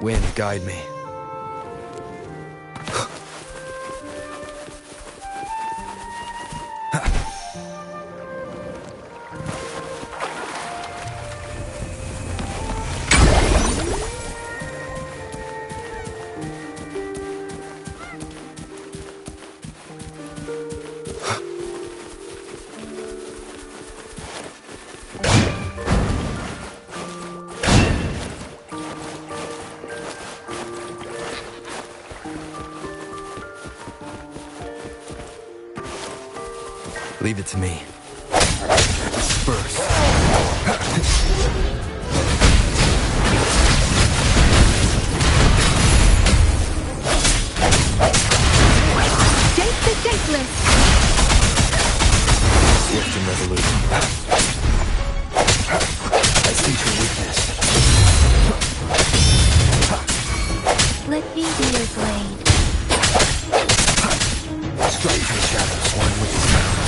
Wind, guide me. Leave it to me. Disperse. Date the dateless! Swift and resolute. I see your weakness. Let me be your blade. Strike to the shadows, one with his mouth.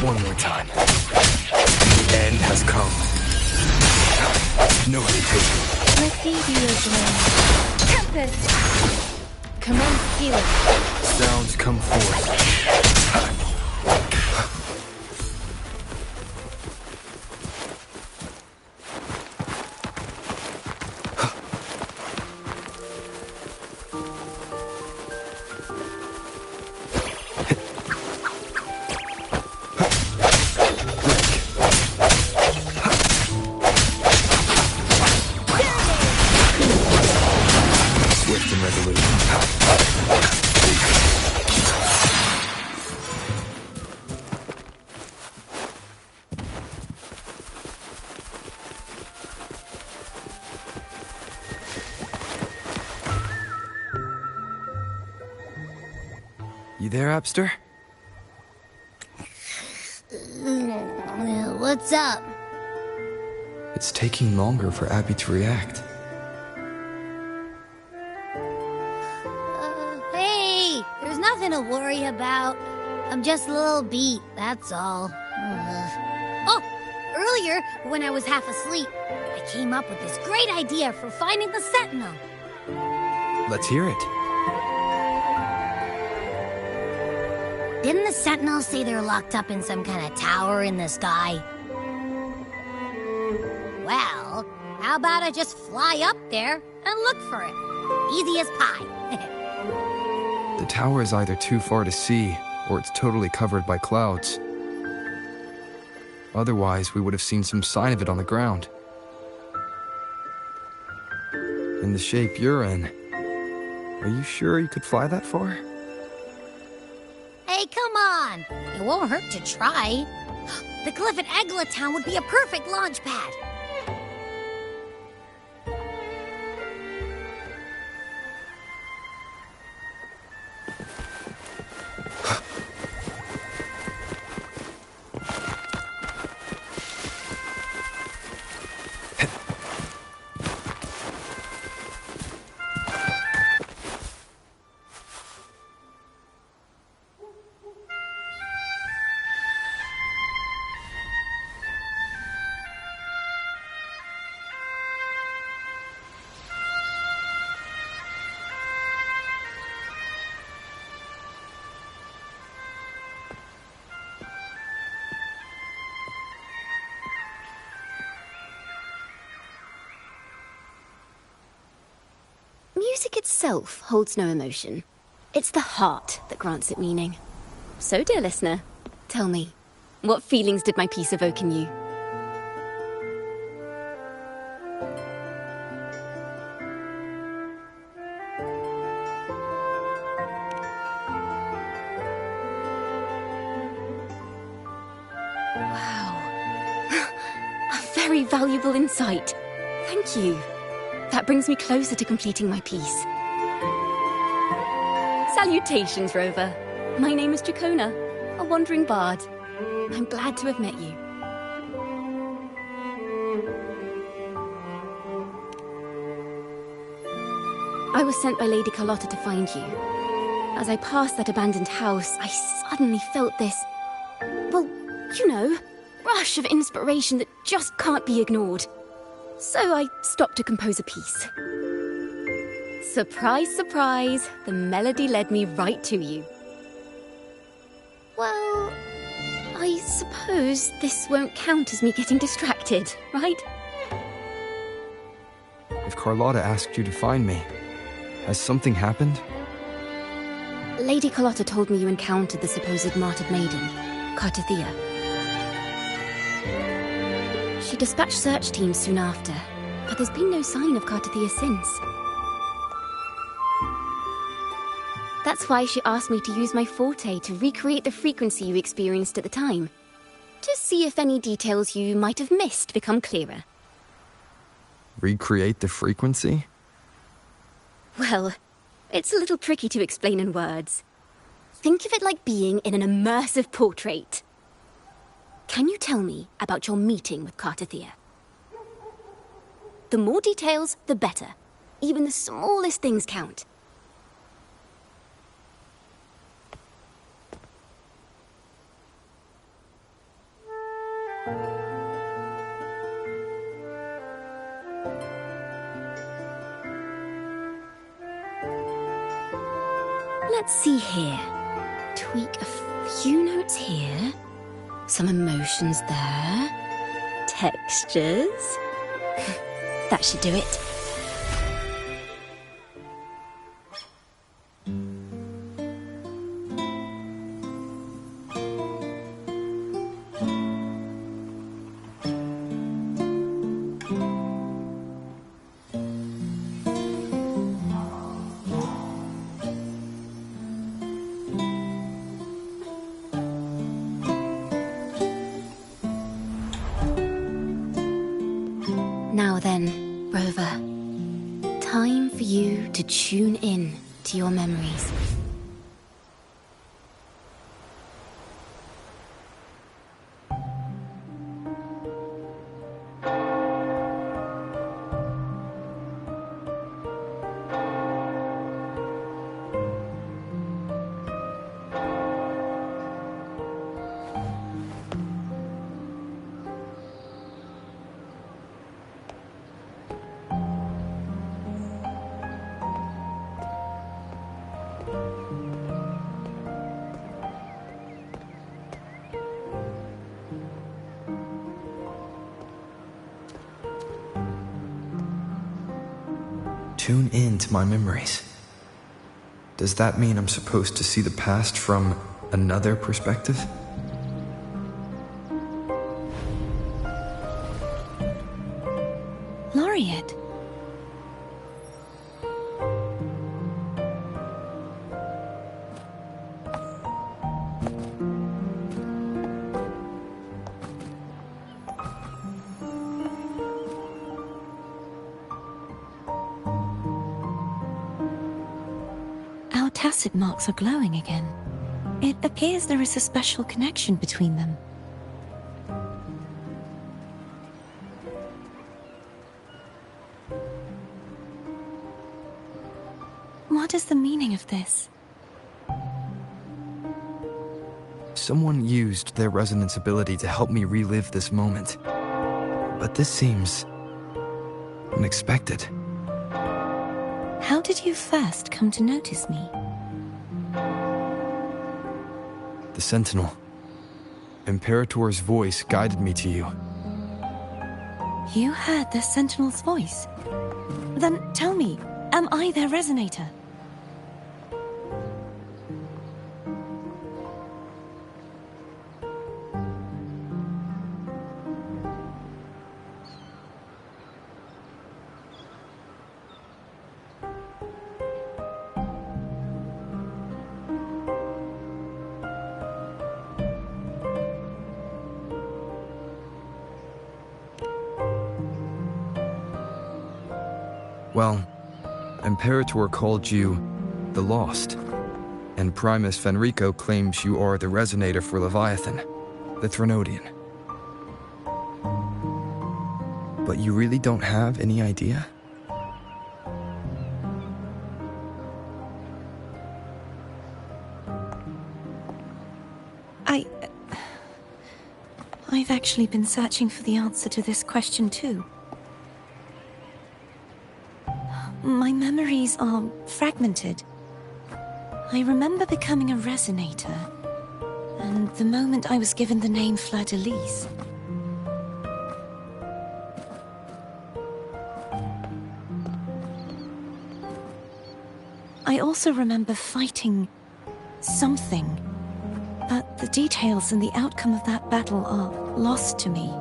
One more time. The end has come. No hesitation. Let me be your blade. Tempest! Commence healing. Sounds come forth. Swift and resolute. You there, Abster? What's up? It's taking longer for Abby to react. Hey, there's nothing to worry about. I'm just a little beat, that's all. Oh, earlier, when I was half asleep, I came up with this great idea for finding the Sentinel. Let's hear it. Didn't the Sentinels say they're locked up in some kind of tower in the sky? Well, how about I just fly up there and look for it? Easy as pie. The tower is either too far to see, or it's totally covered by clouds. Otherwise, we would have seen some sign of it on the ground. In the shape you're in, are you sure you could fly that far? Hey, come on! It won't hurt to try. The cliff at Eglet Town would be a perfect launch pad. Music itself holds no emotion. It's the heart that grants it meaning. So, dear listener, tell me, what feelings did my piece evoke in you? Wow. A very valuable insight. Thank you. That brings me closer to completing my piece. Salutations, Rover. My name is Dracona, a wandering bard. I'm glad to have met you. I was sent by Lady Carlotta to find you. As I passed that abandoned house, I suddenly felt this, well, you know, rush of inspiration that just can't be ignored. So I stopped to compose a piece. Surprise, surprise, the melody led me right to you. Well, I suppose this won't count as me getting distracted, right? If Carlotta asked you to find me, has something happened? Lady Carlotta told me you encountered the supposed martyred maiden, Cartothea. She dispatched search teams soon after, but there's been no sign of Cartothea since. That's why she asked me to use my forte to recreate the frequency you experienced at the time, to see if any details you might have missed become clearer. Recreate the frequency? Well, it's a little tricky to explain in words. Think of it like being in an immersive portrait. Can you tell me about your meeting with Cartothea? The more details, the better. Even the smallest things count. Let's see here. Tweak a few notes here. Some emotions there. Textures. That should do it. Now then, Rover, time for you to tune in to your memories. tune in to my memories. Does that mean I'm supposed to see the past from another perspective? Laureate. Our tacit marks are glowing again. It appears there is a special connection between them. What is the meaning of this? Someone used their resonance ability to help me relive this moment. But this seems unexpected. How did you first come to notice me? The Sentinel. Imperator's voice guided me to you. You heard the Sentinel's voice? Then tell me, am I their resonator? Well, Imperator called you the Lost, and Primus Fenrico claims you are the resonator for Leviathan, the Threnodian. But you really don't have any idea? I've actually been searching for the answer to this question too. My memories are fragmented. I remember becoming a resonator, and the moment I was given the name Fleur-de-Lis. I also remember fighting something, but the details and the outcome of that battle are lost to me.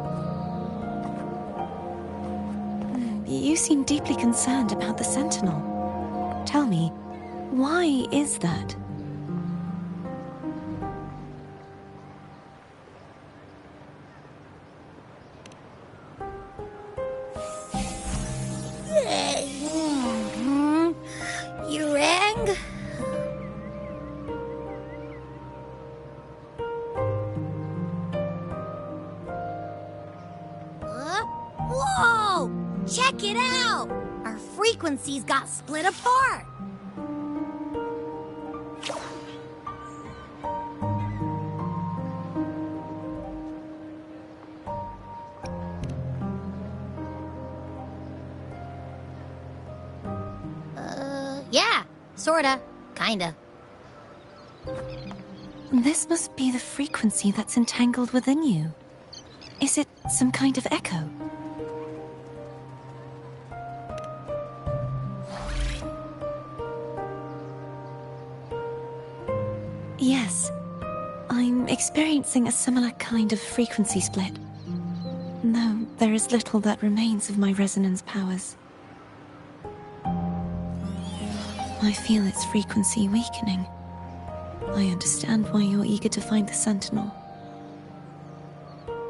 You seem deeply concerned about the Sentinel. Tell me, why is that? You rang? Whoa! Check it out! Our frequencies got split apart! Yeah, sorta. Kinda. This must be the frequency that's entangled within you. Is it some kind of echo? Yes, I'm experiencing a similar kind of frequency split. Though there is little that remains of my resonance powers. I feel its frequency weakening. I understand why you're eager to find the Sentinel.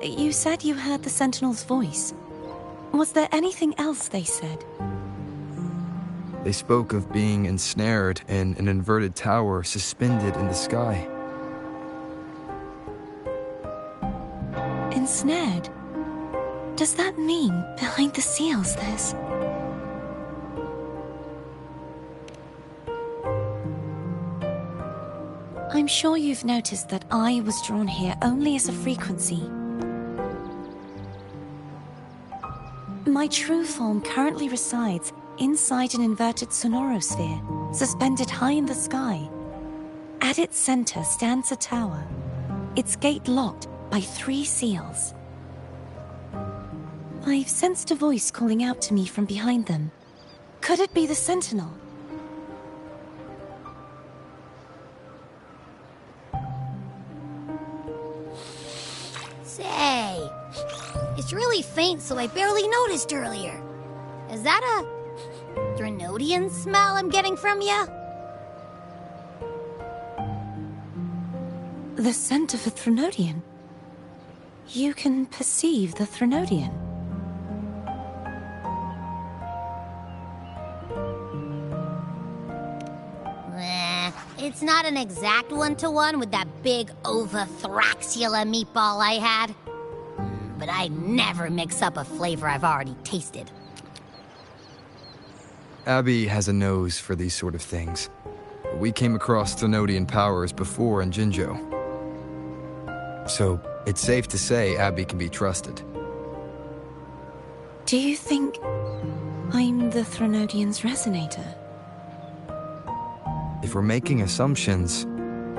You said you heard the Sentinel's voice. Was there anything else they said? They spoke of being ensnared in an inverted tower suspended in the sky. Ensnared? Does that mean behind the seals there's... I'm sure you've noticed that I was drawn here only as a frequency. My true form currently resides inside an inverted sonorosphere, suspended high in the sky. At its center stands a tower, its gate locked by 3 seals. I've sensed a voice calling out to me from behind them. Could it be the Sentinel? Say, it's really faint, so I barely noticed earlier. Is that a Threnodian smell I'm getting from you? The scent of a Threnodian? You can perceive the Threnodian? It's not an exact one-to-one with that big Ovathraxula meatball I had. But I never mix up a flavor I've already tasted. Abby has a nose for these sort of things. We came across Threnodian powers before in Jinzhou. So, it's safe to say Abby can be trusted. Do you think I'm the Threnodian's resonator? If we're making assumptions,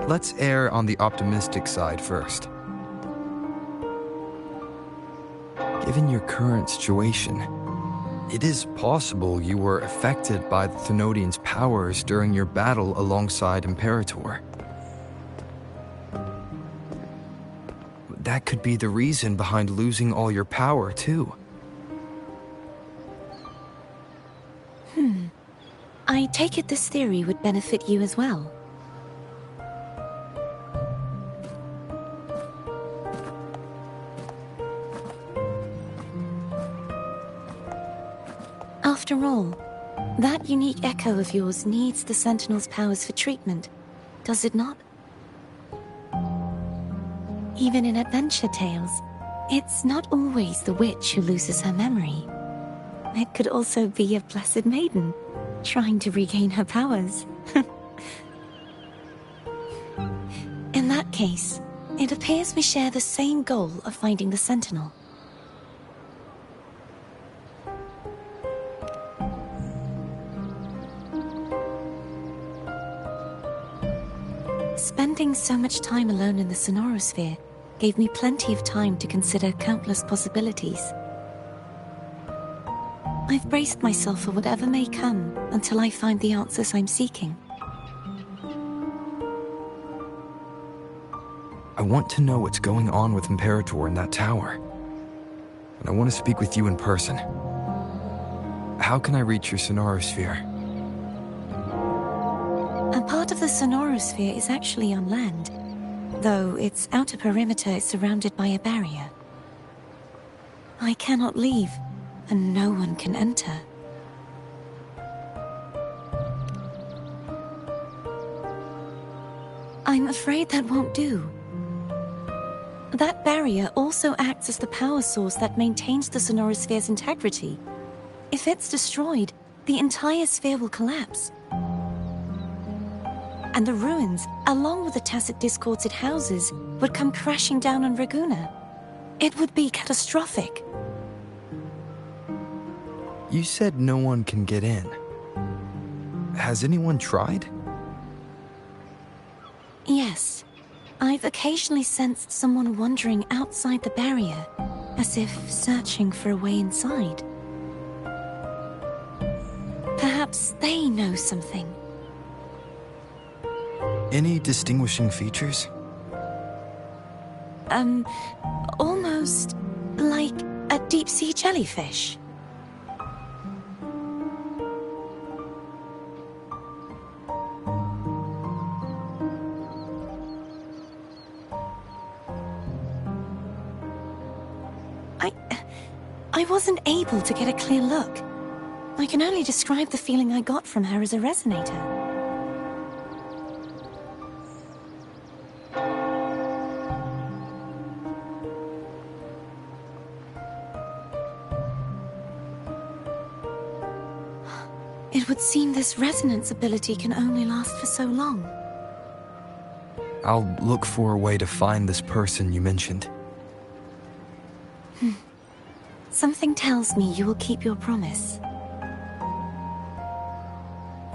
let's err on the optimistic side first. Given your current situation, it is possible you were affected by the Threnodian's powers during your battle alongside Imperator. That could be the reason behind losing all your power, too. I take it this theory would benefit you as well. After all, that unique echo of yours needs the Sentinel's powers for treatment, does it not? Even in adventure tales, it's not always the witch who loses her memory. It could also be a blessed maiden, trying to regain her powers. In that case, it appears we share the same goal of finding the Sentinel. Spending so much time alone in the Sonorosphere gave me plenty of time to consider countless possibilities. I've braced myself for whatever may come until I find the answers I'm seeking. I want to know what's going on with Imperator in that tower. And I want to speak with you in person. How can I reach your Sonorosphere? A part of the Sonorosphere is actually on land, though its outer perimeter is surrounded by a barrier. I cannot leave, and no one can enter. I'm afraid that won't do. That barrier also acts as the power source that maintains the Sonorosphere's integrity. If it's destroyed, the entire sphere will collapse. And the ruins, along with the tacit discords it houses, would come crashing down on Raguna. It would be catastrophic. You said no one can get in. Has anyone tried? Yes. I've occasionally sensed someone wandering outside the barrier, as if searching for a way inside. Perhaps they know something. Any distinguishing features? Almost like a deep-sea jellyfish. I wasn't able to get a clear look. I can only describe the feeling I got from her as a resonator. It would seem this resonance ability can only last for so long. I'll look for a way to find this person you mentioned. Something tells me you will keep your promise.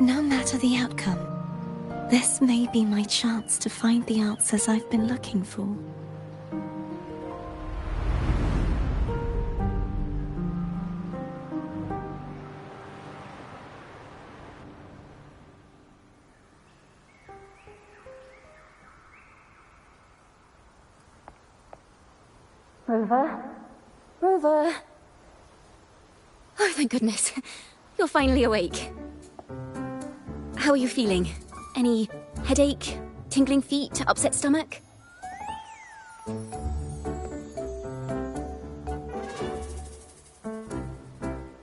No matter the outcome, this may be my chance to find the answers I've been looking for. Rover? Rover? Oh, thank goodness. You're finally awake. How are you feeling? Any headache, tingling feet, upset stomach?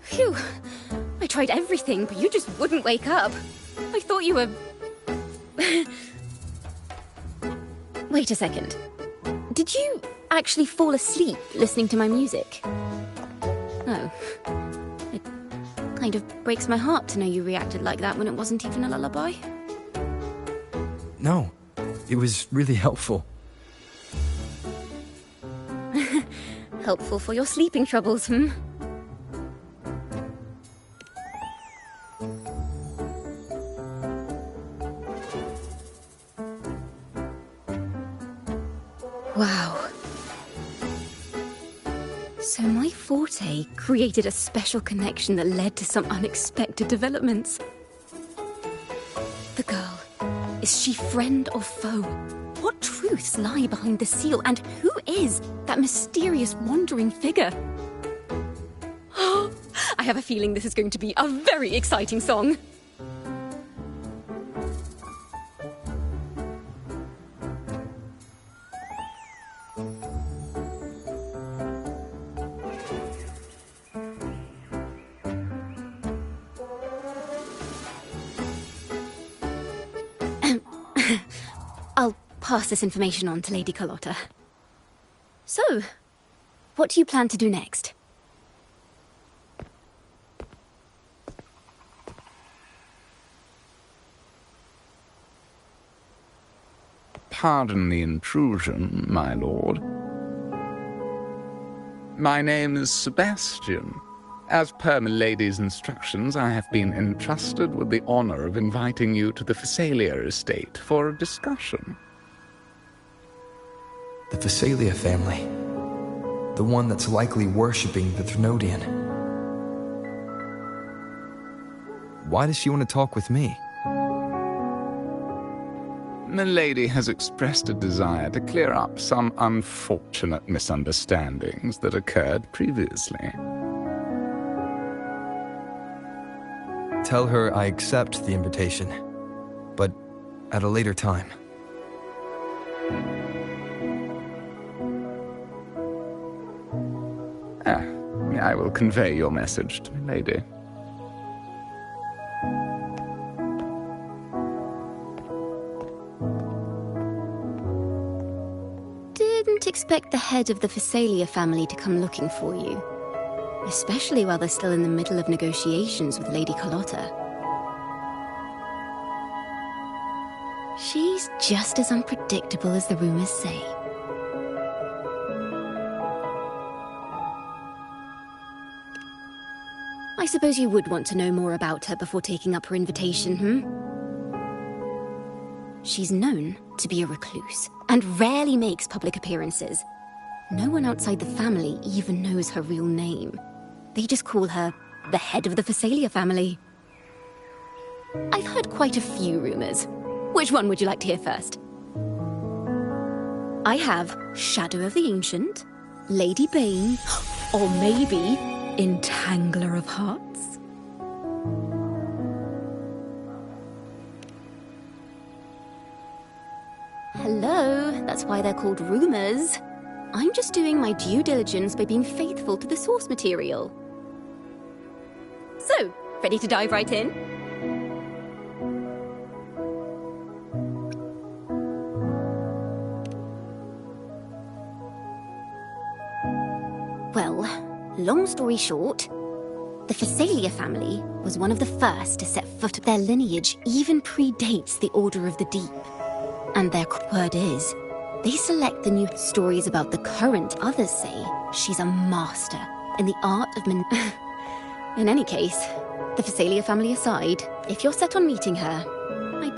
Phew. I tried everything, but you just wouldn't wake up. I thought you were... Wait a second. Did you actually fall asleep listening to my music? Oh. It kind of breaks my heart to know you reacted like that when it wasn't even a lullaby. No, it was really helpful. Helpful for your sleeping troubles, hmm? Wow. So my forte created a special connection that led to some unexpected developments. The girl, is she friend or foe? What truths lie behind the seal, and who is that mysterious wandering figure? I have a feeling this is going to be a very exciting song. I'll pass this information on to Lady Carlotta. So, what do you plan to do next? Pardon the intrusion, my lord. My name is Sebastian. As per milady's instructions, I have been entrusted with the honor of inviting you to the Phasalia estate for a discussion. The Phasalia family. The one that's likely worshipping the Thenodian. Why does she want to talk with me? Milady has expressed a desire to clear up some unfortunate misunderstandings that occurred previously. Tell her I accept the invitation, but at a later time. I will convey your message to Milady. Didn't expect the head of the Phasalia family to come looking for you. Especially while they're still in the middle of negotiations with Lady Carlotta. She's just as unpredictable as the rumors say. I suppose you would want to know more about her before taking up her invitation, hmm? She's known to be a recluse, and rarely makes public appearances. No one outside the family even knows her real name. They just call her the head of the Phasalia family. I've heard quite a few rumors. Which one would you like to hear first? I have Shadow of the Ancient, Lady Bane, or maybe Entangler of Hearts. Hello, that's why they're called rumors. I'm just doing my due diligence by being faithful to the source material. So, ready to dive right in? Well, long story short, the Phasalia family was one of the first to set foot. Their lineage even predates the Order of the Deep. And their word is, they select the new stories about the current. Others say she's a master in the art of In any case, the Phasalia family aside, if you're set on meeting her,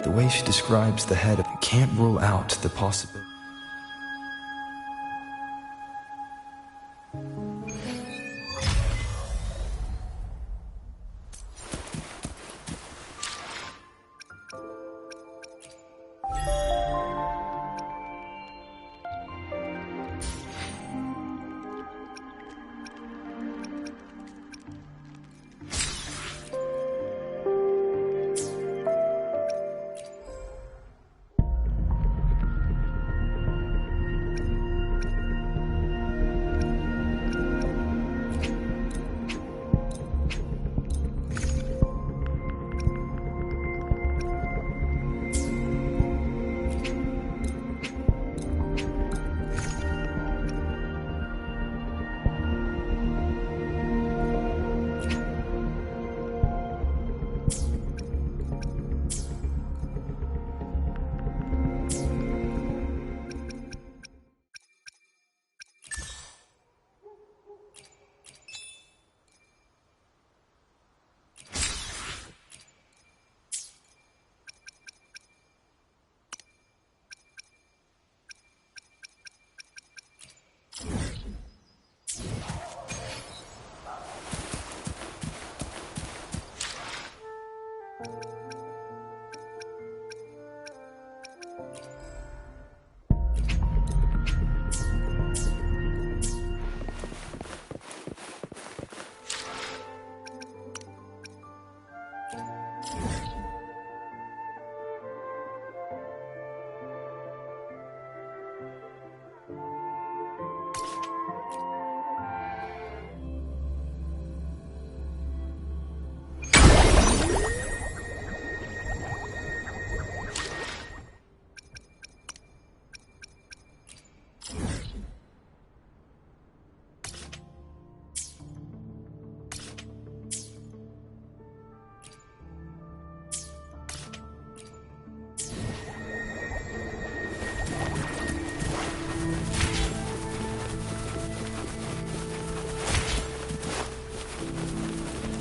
The way she describes the head, I can't rule out the possibility.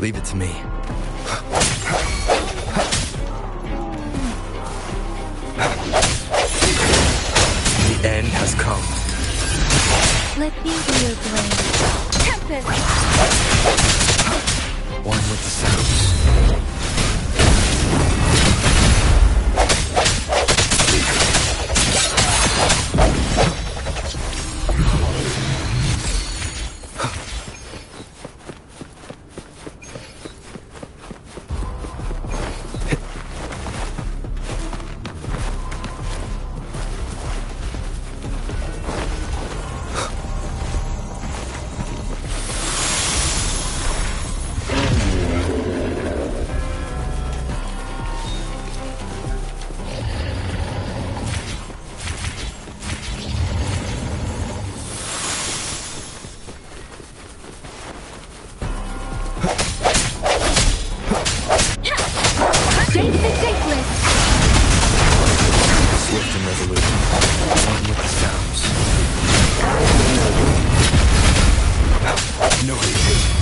Leave it to me. The end has come. Let me be your blade. Tempest! One with the sounds. Swift and resolute. One with the sounds. No hesitation.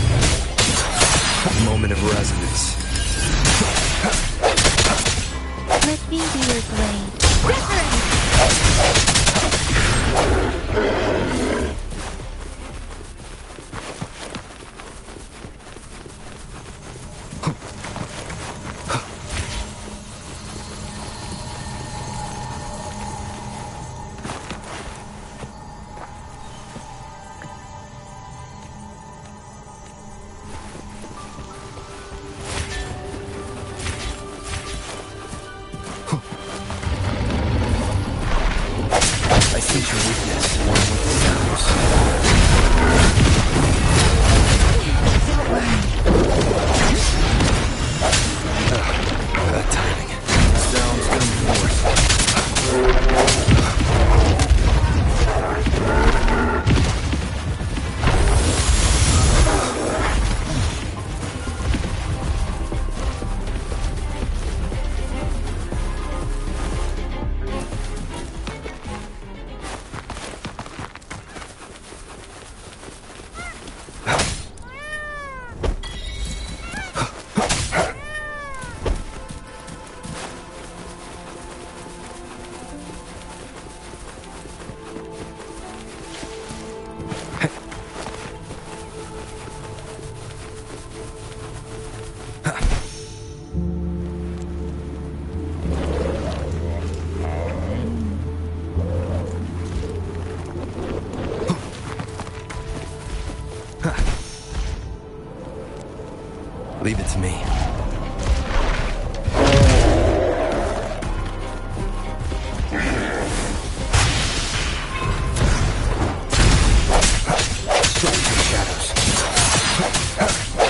Moment of resonance. Let me be your blade. I sense your weakness. One with the sounds. Don't worry. Bad timing. Sounds come forth. Leave it to me. Strike to the shadows.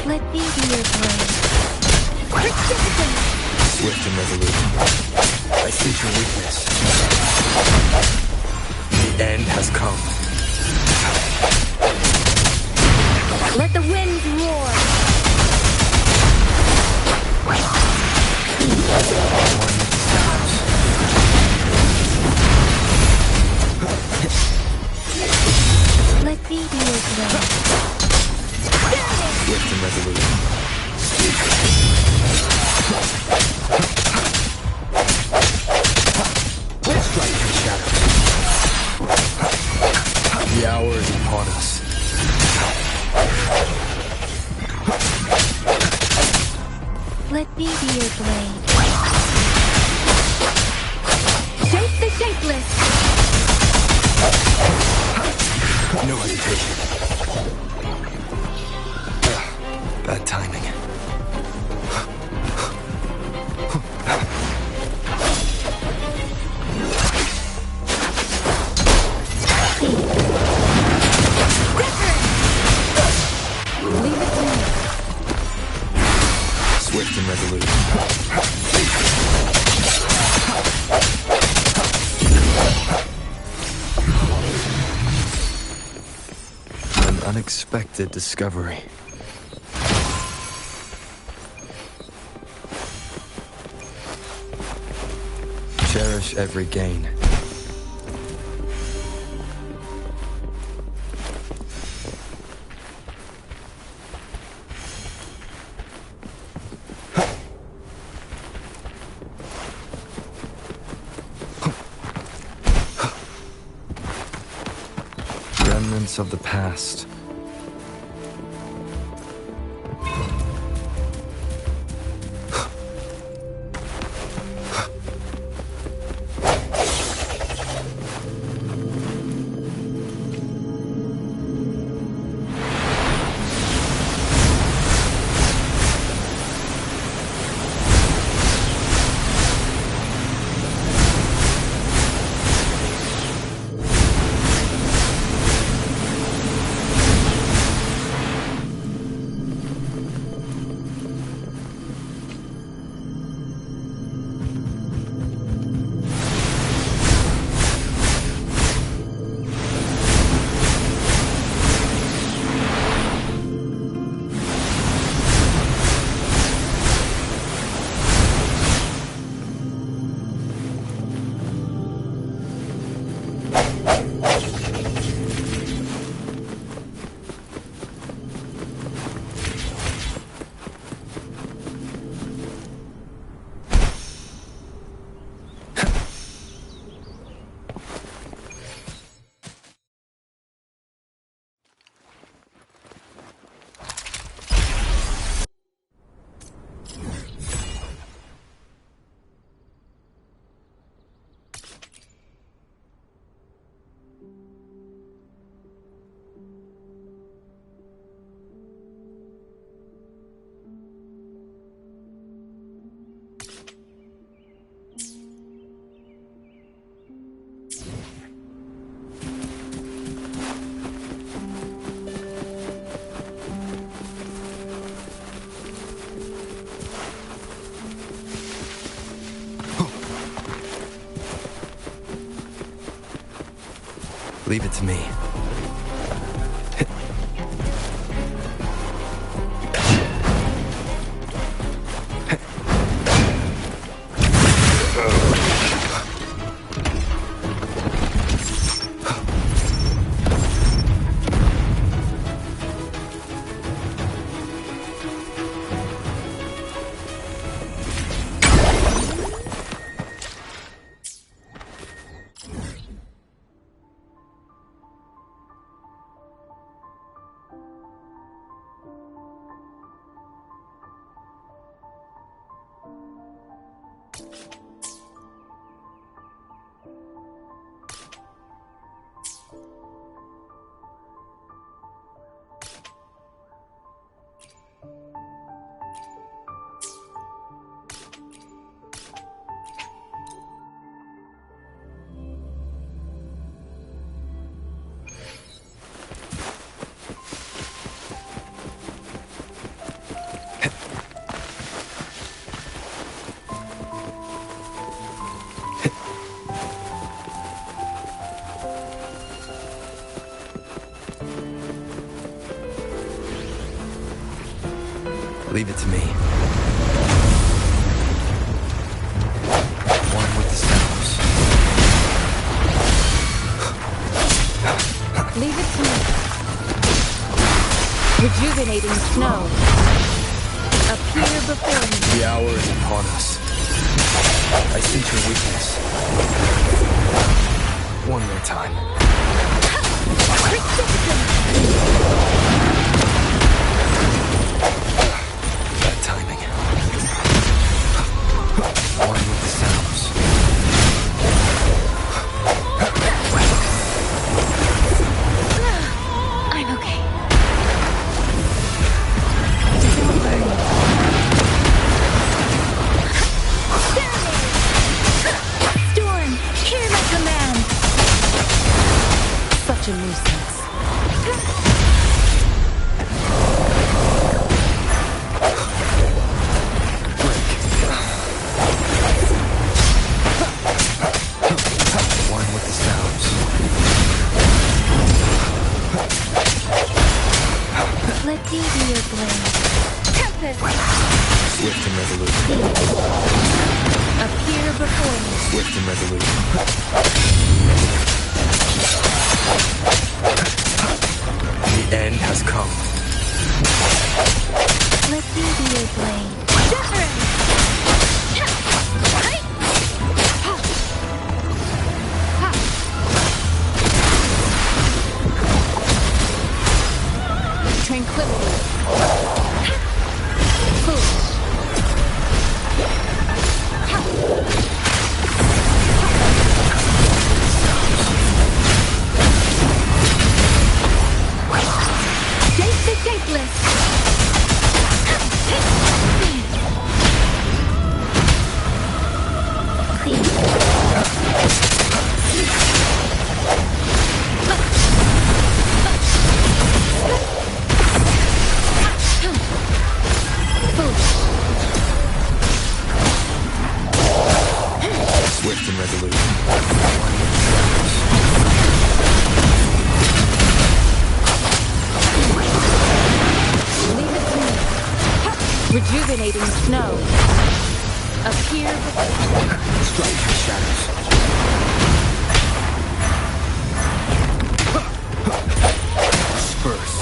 Let me be your blade. Swift and resolute. I sense your weakness. The end has come. Let the winds roar! Let me be your blade. Swift and resolute. Strike to the shadows. The hour is upon us. Let me be your blade. Shape the shapeless! No hesitation. Bad timing. Leave it to me. Swift and resolute. An unexpected discovery. Cherish every gain. remnants of the past. Leave it to me. Leave it to me. One with the stones. Leave it to me. Rejuvenating snow. Appear before me. The hour is upon us. I sense your weakness. One more time. Bad timing. One with the sounds. I'm okay. Storm, hear my command. Such a nuisance. One with the sounds. Let thee be your blade. Tempest! Swift and resolute. Appear before me. Swift and resolute. The end has come. Let thee be your blade. Wunthering! No. Appear before. Strike your shadows. Disperse.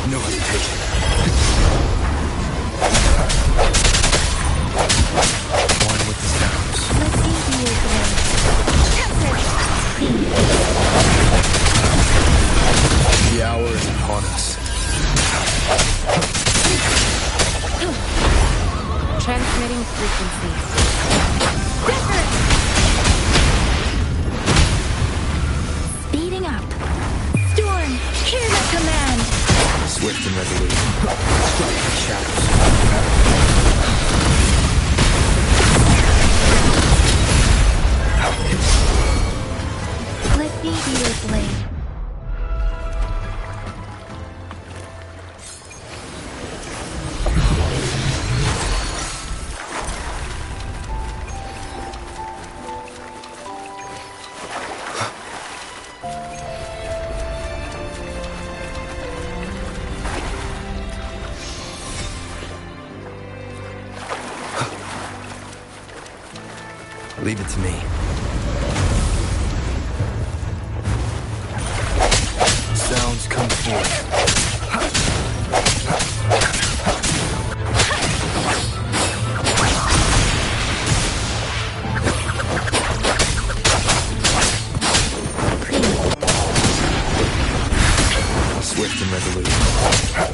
No hesitation. One with the sounds. Let me be your blade. The hour is upon us. Transmitting frequencies. Speeding up. Storm, hear my command. Swift and resolute. Strike the shadows. Let me be your blade. Leave it to me. Sounds come forth. Swift and resolute.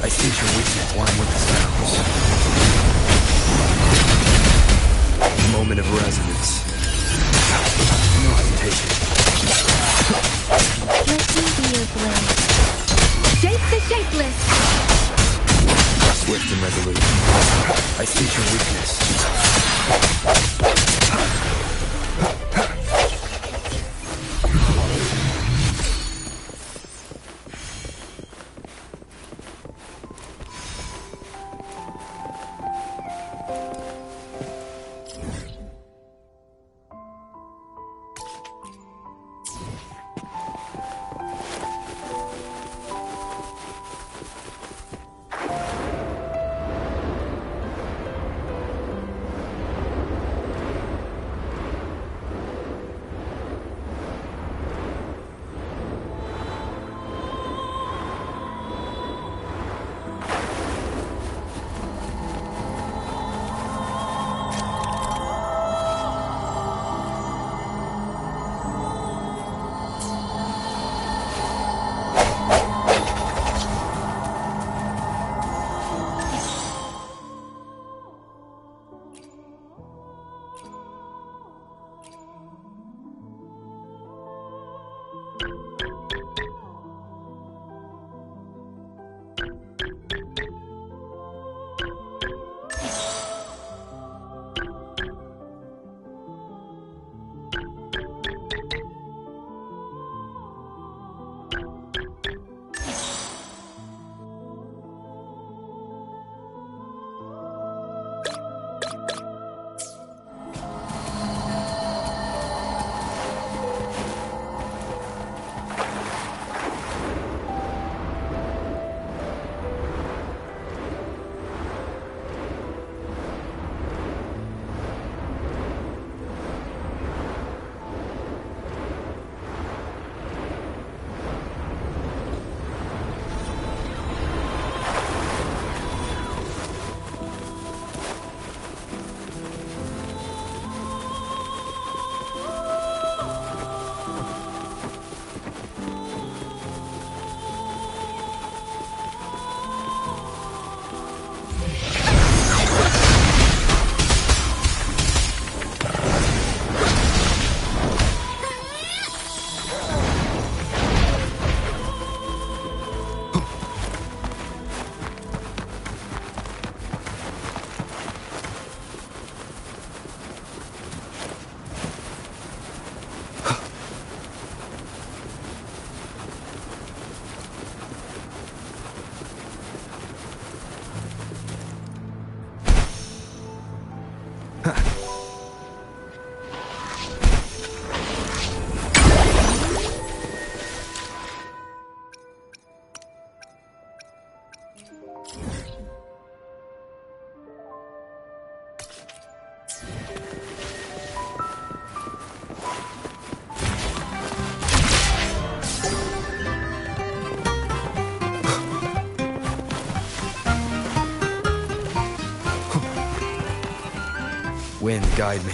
I sense your weakness. One with the sounds. Moment of resonance. No hesitation. Let me be your blade. Shape the shapeless. Swift and resolute. I sense your weakness. Wind, guide me.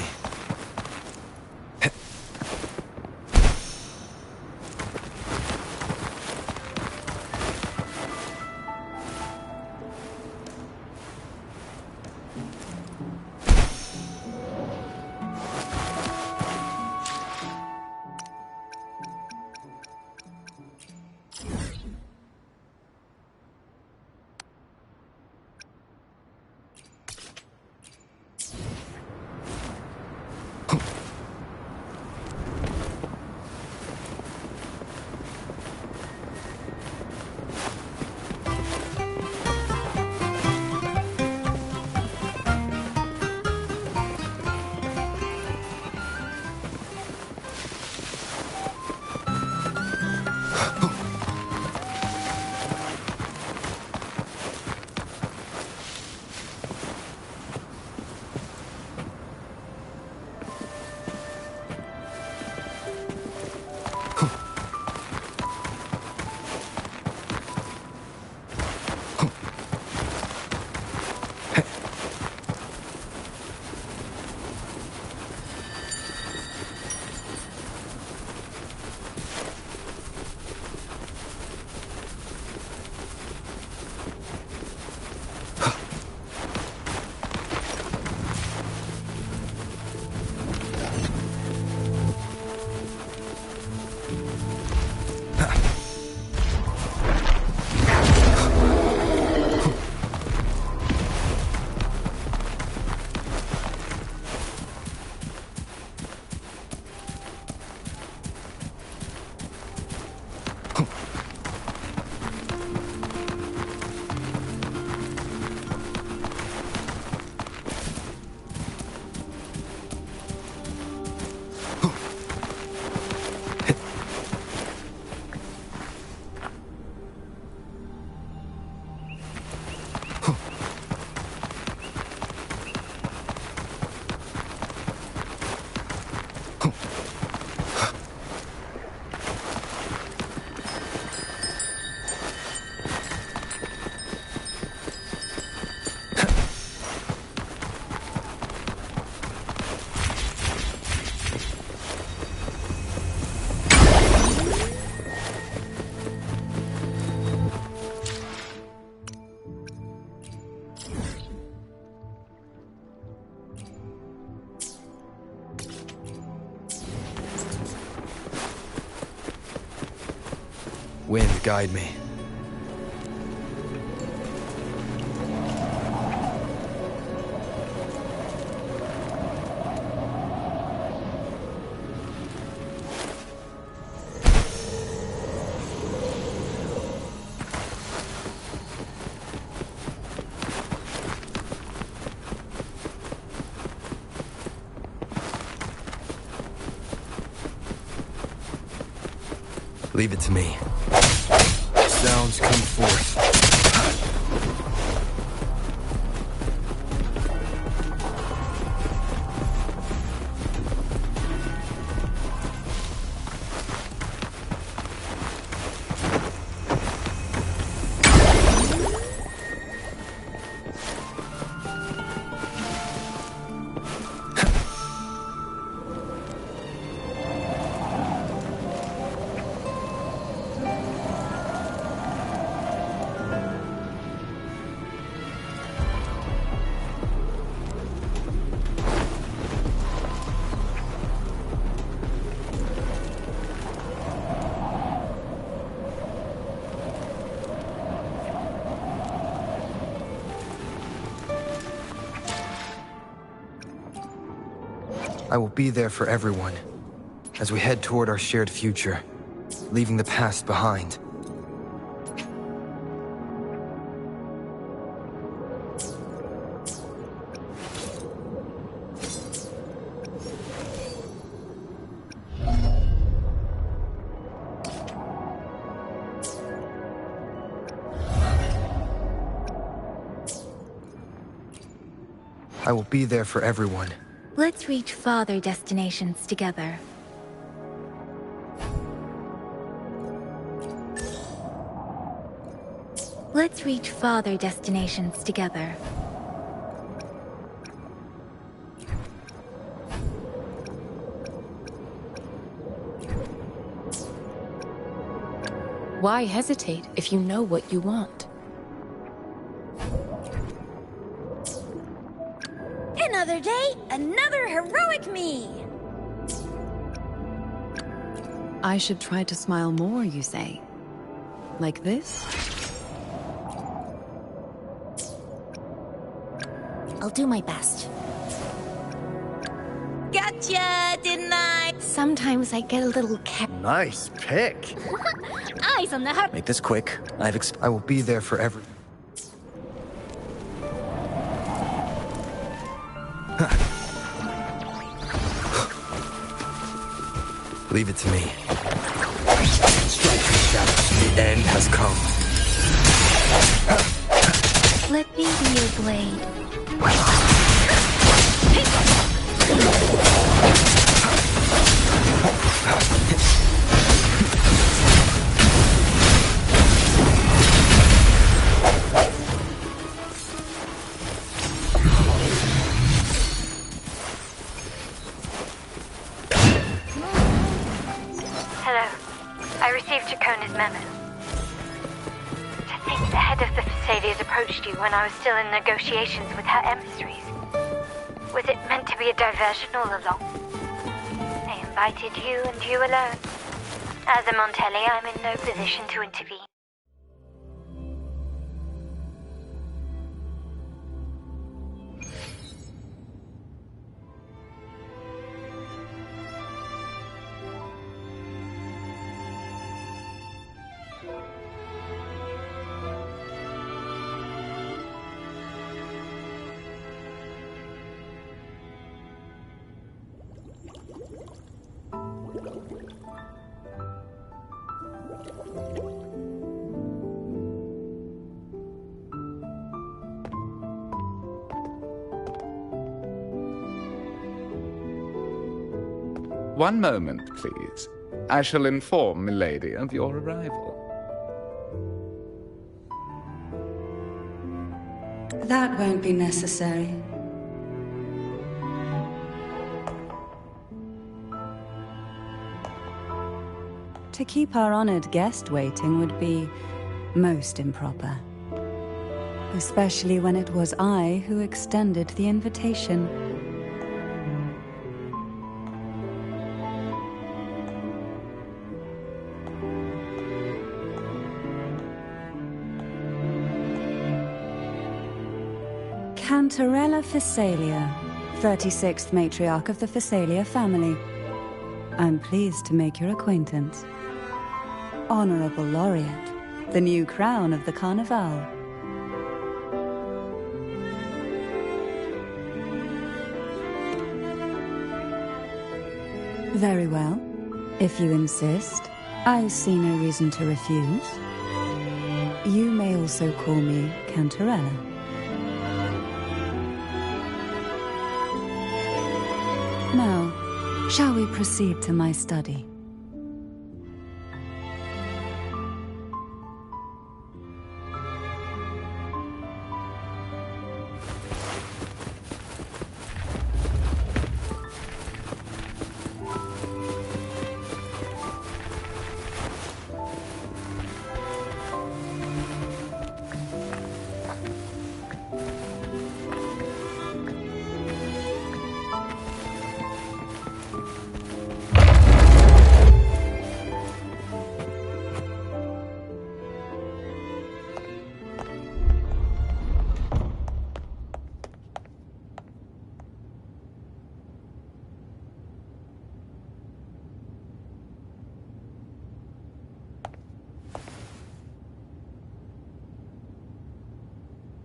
Wind, guide me. Leave it to me. Sounds come forth. I will be there for everyone, as we head toward our shared future, leaving the past behind. I will be there for everyone. Let's reach farther destinations together. Let's reach farther destinations together. Why hesitate if you know what you want? Another day, another heroic me! I should try to smile more, you say? Like this? I'll do my best. Gotcha, didn't I? Sometimes I get a little Nice pick. Eyes on the heart. Make this quick. I will be there for every... Leave it to me. Strike the shadows. The end has come. Let me be your blade. Hello. I received Chacona's memo. To think the head of the Thessalians approached you when I was still in negotiations with her emissaries. Was it meant to be a diversion all along? They invited you and you alone. As a Montelli, I'm in no position to intervene. One moment, please. I shall inform Milady of your arrival. That won't be necessary. To keep our honored guest waiting would be most improper. Especially when it was I who extended the invitation. Cantarella Thessalia, 36th matriarch of the Thessalia family. I'm pleased to make your acquaintance. Honorable Laureate, the new crown of the Carnival. Very well. If you insist, I see no reason to refuse. You may also call me Cantarella. Now, shall we proceed to my study?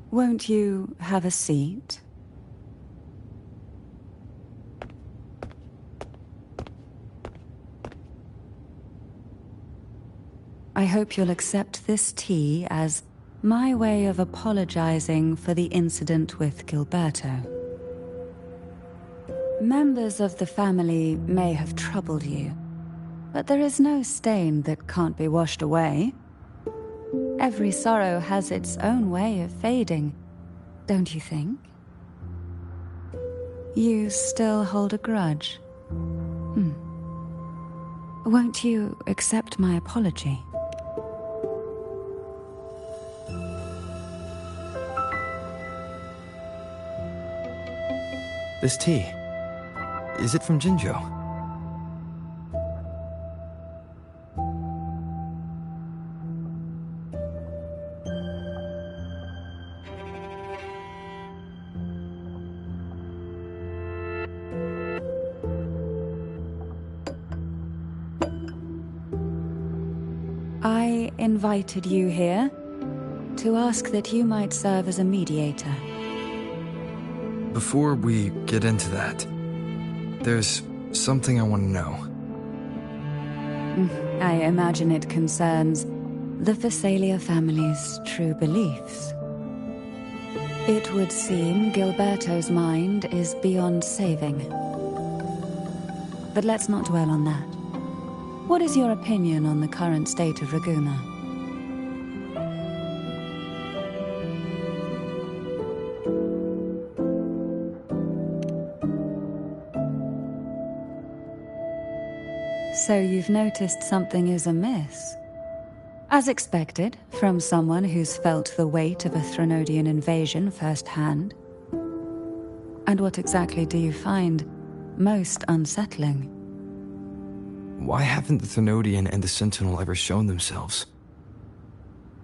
Won't you have a seat? I hope you'll accept this tea as my way of apologizing for the incident with Gilberto. Members of the family may have troubled you, but there is no stain that can't be washed away. Every sorrow has its own way of fading, don't you think? You still hold a grudge? Won't you accept my apology? This tea, is it from Jinzhou? I invited you here to ask that you might serve as a mediator. Before we get into that, there's something I want to know. I imagine it concerns the Phasalia family's true beliefs. It would seem Gilberto's mind is beyond saving. But let's not dwell on that. What is your opinion on the current state of Raguna? So you've noticed something is amiss? As expected, from someone who's felt the weight of a Threnodian invasion firsthand. And what exactly do you find most unsettling? Why haven't the Threnodian and the Sentinel ever shown themselves?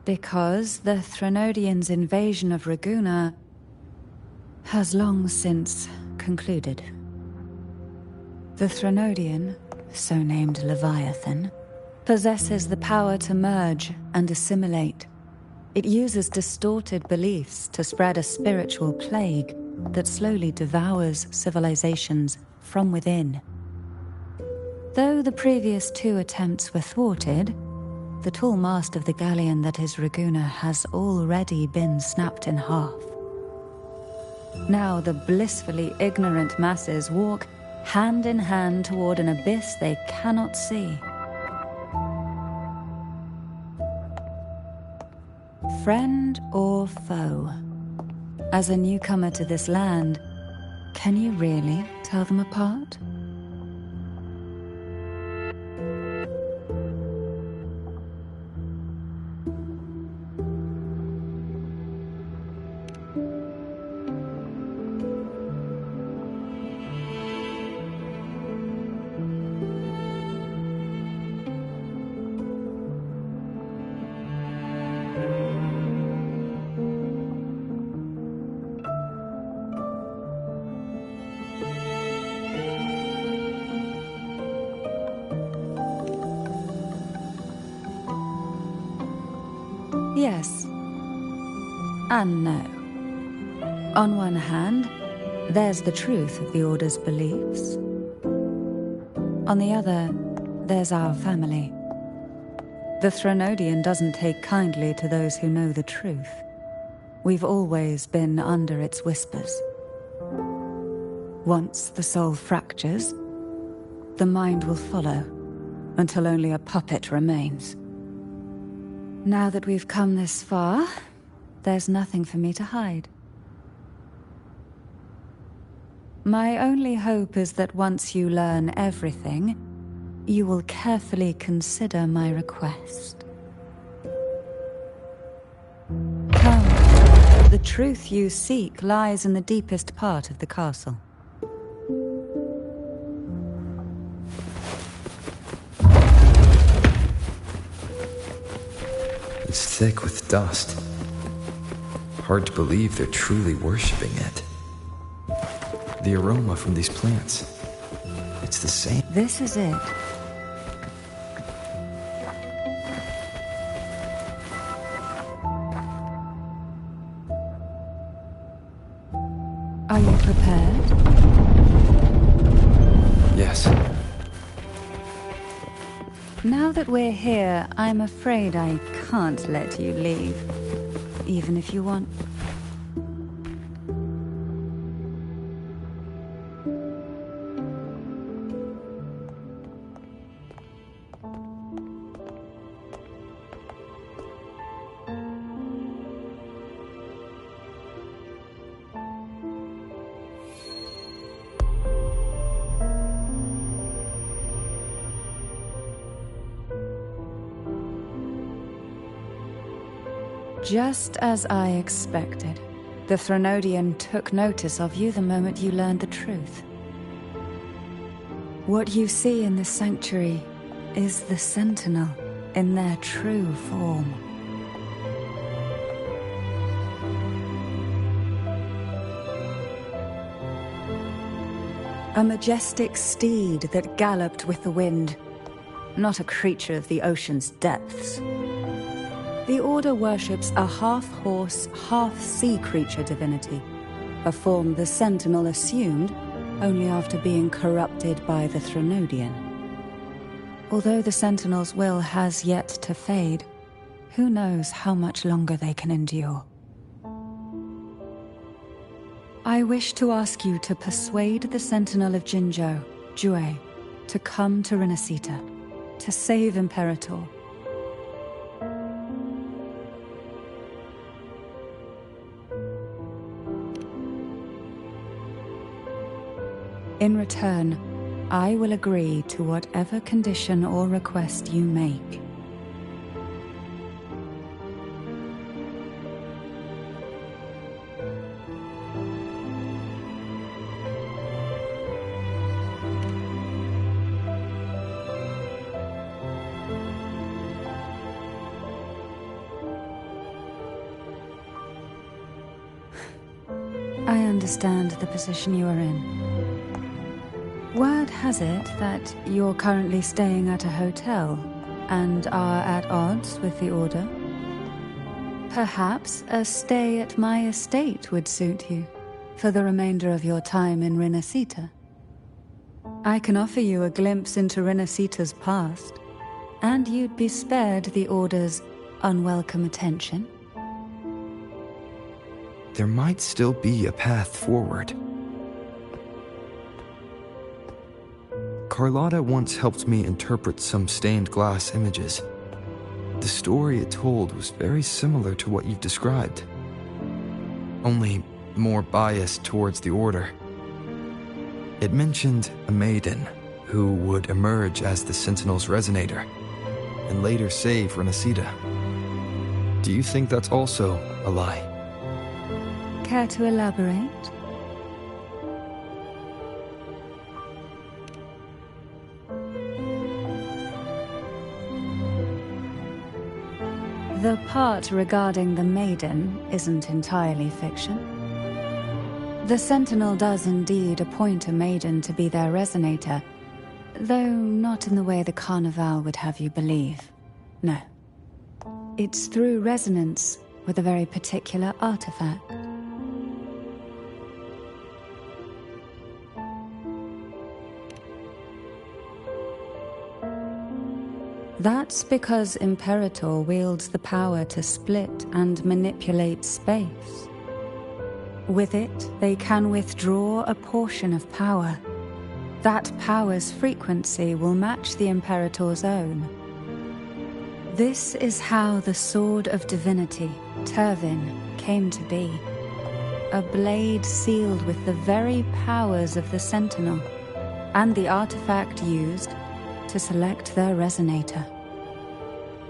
Because the Threnodians' invasion of Raguna has long since concluded. The Threnodian, so named Leviathan, possesses the power to merge and assimilate. It uses distorted beliefs to spread a spiritual plague that slowly devours civilizations from within. Though the previous 2 attempts were thwarted, the tall mast of the galleon that is Raguna has already been snapped in half. Now the blissfully ignorant masses walk hand in hand toward an abyss they cannot see. Friend or foe? As a newcomer to this land, can you really tell them apart? Yes. And no. On one hand, there's the truth of the Order's beliefs. On the other, there's our family. The Threnodian doesn't take kindly to those who know the truth. We've always been under its whispers. Once the soul fractures, the mind will follow, until only a puppet remains. Now that we've come this far, there's nothing for me to hide. My only hope is that once you learn everything, you will carefully consider my request. Come, the truth you seek lies in the deepest part of the castle. It's thick with dust. Hard to believe they're truly worshipping it. The aroma from these plants, it's the same. This is it. Are you prepared? Yes. Now that we're here, I'm afraid I can't let you leave, even if you want. Just as I expected. The Threnodian took notice of you the moment you learned the truth. What you see in the sanctuary is the Sentinel in their true form. A majestic steed that galloped with the wind, not a creature of the ocean's depths. The Order worships a half-horse, half-sea creature divinity, a form the Sentinel assumed only after being corrupted by the Threnodian. Although the Sentinel's will has yet to fade, who knows how much longer they can endure. I wish to ask you to persuade the Sentinel of Jinzhou, Jue, to come to Rinascita, to save Imperator. In return, I will agree to whatever condition or request you make. I understand the position you are in. Word has it that you're currently staying at a hotel and are at odds with the Order. Perhaps a stay at my estate would suit you for the remainder of your time in Rinascita. I can offer you a glimpse into Rinascita's past, and you'd be spared the Order's unwelcome attention. There might still be a path forward. Carlotta once helped me interpret some stained glass images. The story it told was very similar to what you've described, only more biased towards the Order. It mentioned a maiden who would emerge as the Sentinel's resonator and later save Rinascita. Do you think that's also a lie? Care to elaborate? The part regarding the maiden isn't entirely fiction. The Sentinel does indeed appoint a maiden to be their resonator, though not in the way the Carnival would have you believe. No. It's through resonance with a very particular artifact. That's because Imperator wields the power to split and manipulate space. With it, they can withdraw a portion of power. That power's frequency will match the Imperator's own. This is how the Sword of Divinity, Turvin, came to be. A blade sealed with the very powers of the Sentinel, and the artifact used to select their resonator.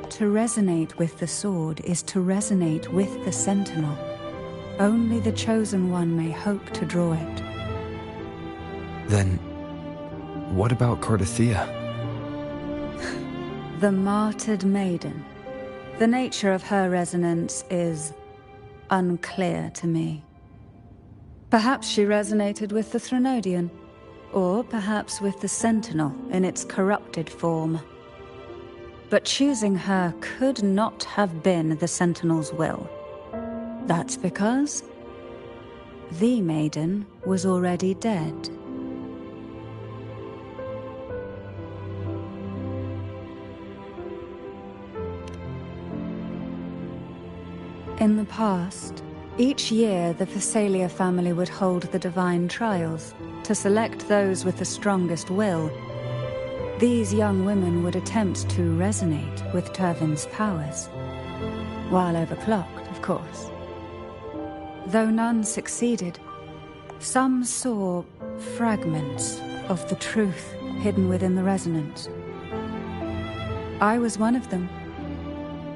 To resonate with the sword is to resonate with the Sentinel. Only the Chosen One may hope to draw it. Then, what about Cardothea? The martyred maiden. The nature of her resonance is unclear to me. Perhaps she resonated with the Threnodian, or perhaps with the Sentinel in its corrupted form. But choosing her could not have been the Sentinel's will. That's because the maiden was already dead. In the past, each year the Phasalia family would hold the divine trials to select those with the strongest will. These young women would attempt to resonate with Turvin's powers, while overclocked, of course. Though none succeeded, some saw fragments of the truth hidden within the resonance. I was one of them.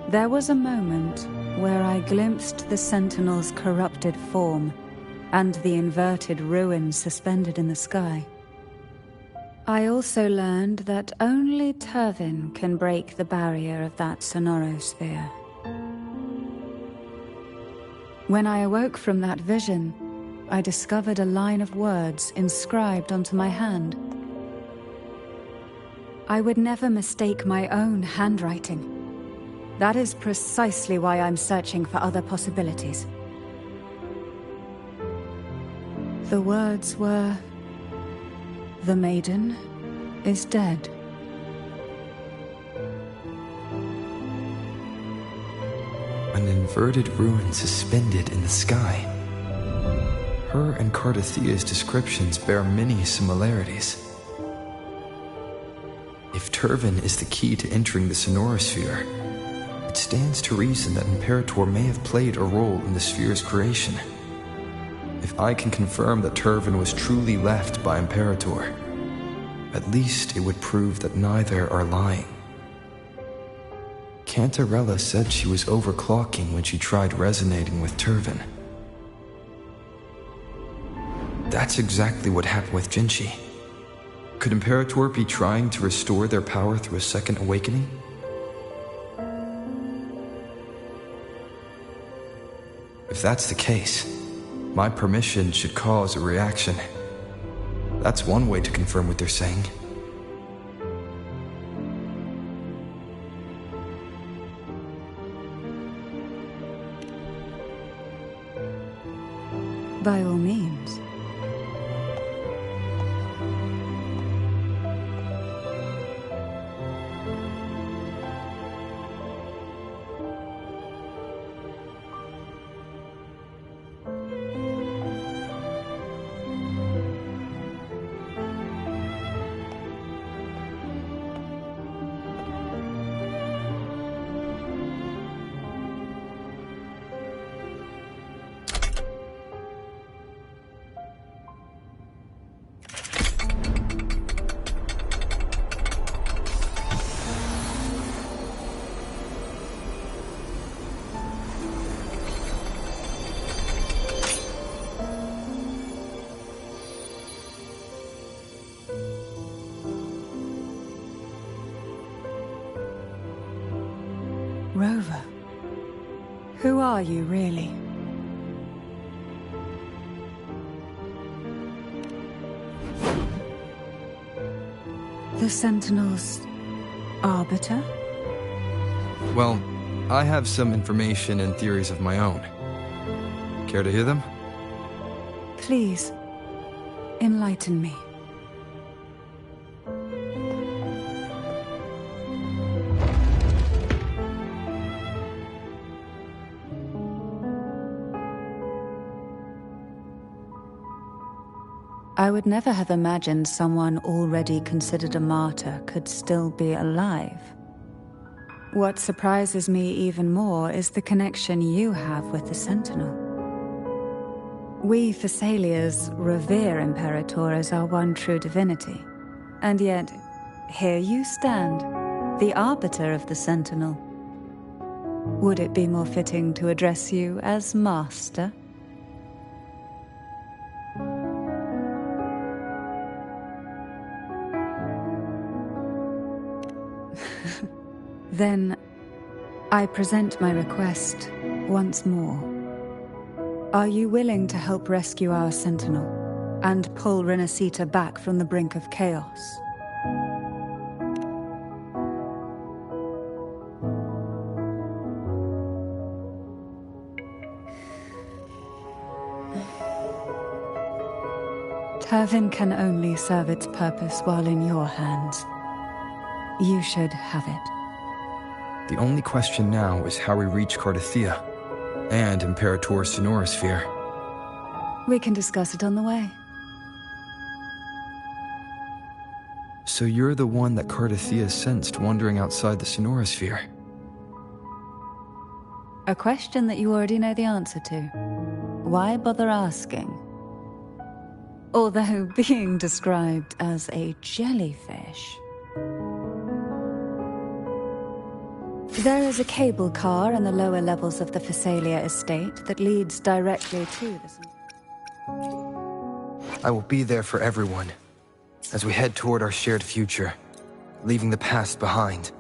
There was a moment where I glimpsed the Sentinel's corrupted form and the inverted ruins suspended in the sky. I also learned that only Turvin can break the barrier of that sonorosphere. When I awoke from that vision, I discovered a line of words inscribed onto my hand. I would never mistake my own handwriting. That is precisely why I'm searching for other possibilities. The words were, "The maiden is dead." An inverted ruin suspended in the sky. Her and Cardathia's descriptions bear many similarities. If Turvin is the key to entering the sonorosphere, it stands to reason that Imperator may have played a role in the sphere's creation. If I can confirm that Turvin was truly left by Imperator, at least it would prove that neither are lying. Cantarella said she was overclocking when she tried resonating with Turvin. That's exactly what happened with Jinchi. Could Imperator be trying to restore their power through a second awakening? If that's the case, my permission should cause a reaction. That's one way to confirm what they're saying. By all means. Rover, who are you really? The Sentinel's arbiter? Well, I have some information and theories of my own. Care to hear them? Please, enlighten me. I would never have imagined someone already considered a martyr could still be alive. What surprises me even more is the connection you have with the Sentinel. We Thessalians revere Imperator as our one true divinity, and yet, here you stand, the arbiter of the Sentinel. Would it be more fitting to address you as Master? Then, I present my request once more. Are you willing to help rescue our Sentinel and pull Rinascita back from the brink of chaos? Turvin can only serve its purpose while in your hands. You should have it. The only question now is how we reach Cardathia and Imperator's sonorosphere. We can discuss it on the way. So you're the one that Cardathia sensed wandering outside the sonorosphere? A question that you already know the answer to. Why bother asking? Although being described as a jellyfish... There is a cable car in the lower levels of the Phasalia estate that leads directly to the... I will be there for everyone, as we head toward our shared future, leaving the past behind.